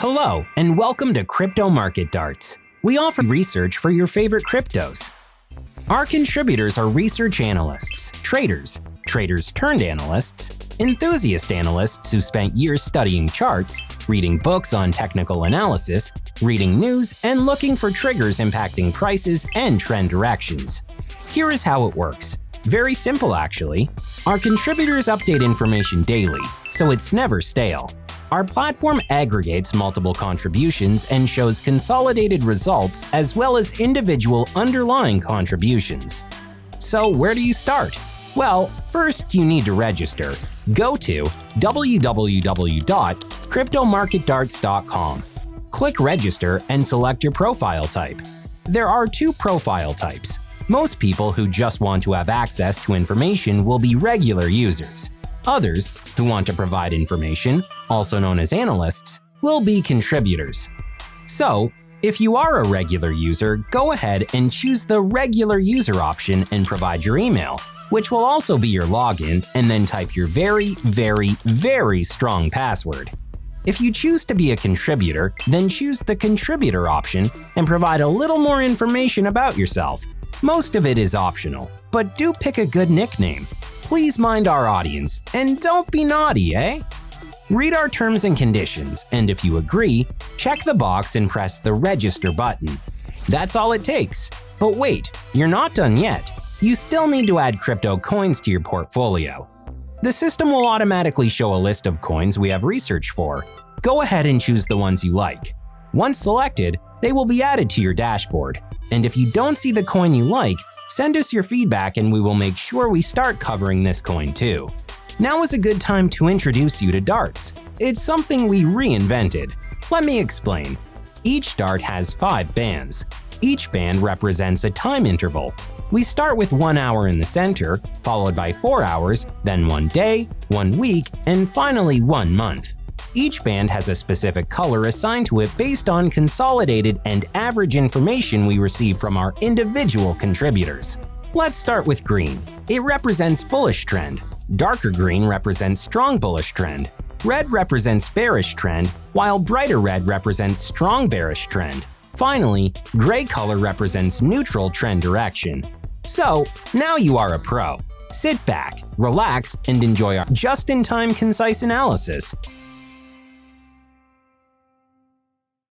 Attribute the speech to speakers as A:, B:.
A: Hello, and welcome to CryptoMarketDarts. We offer research for your favorite cryptos. Our contributors are research analysts, traders turned analysts, enthusiast analysts who spent years studying charts, reading books on technical analysis, reading news, and looking for triggers impacting prices and trend directions. Here is how it works. Very simple, actually. Our contributors update information daily, so it's never stale. Our platform aggregates multiple contributions and shows consolidated results as well as individual underlying contributions. So where do you start? Well, first you need to register. Go to www.cryptomarketdarts.com. Click Register and select your profile type. There are two profile types. Most people who just want to have access to information will be regular users. Others, who want to provide information, also known as analysts, will be contributors. So, if you are a regular user, go ahead and choose the regular user option and provide your email, which will also be your login, and then type your very strong password. If you choose to be a contributor, then choose the contributor option and provide a little more information about yourself. Most of it is optional, but do pick a good nickname. Please mind our audience, and don't be naughty, eh? Read our terms and conditions, and if you agree, check the box and press the register button. That's all it takes. But wait, you're not done yet. You still need to add crypto coins to your portfolio. The system will automatically show a list of coins we have researched for. Go ahead and choose the ones you like. Once selected, they will be added to your dashboard. And if you don't see the coin you like, send us your feedback and we will make sure we start covering this coin too. Now is a good time to introduce you to darts. It's something we reinvented. Let me explain. Each dart has 5 bands. Each band represents a time interval. We start with 1 hour in the center, followed by 4 hours, then 1 day, 1 week, and finally 1 month. Each band has a specific color assigned to it based on consolidated and average information we receive from our individual contributors. Let's start with green. It represents bullish trend. Darker green represents strong bullish trend. Red represents bearish trend, while brighter red represents strong bearish trend. Finally, gray color represents neutral trend direction. So, now you are a pro. Sit back, relax, and enjoy our just-in-time concise analysis.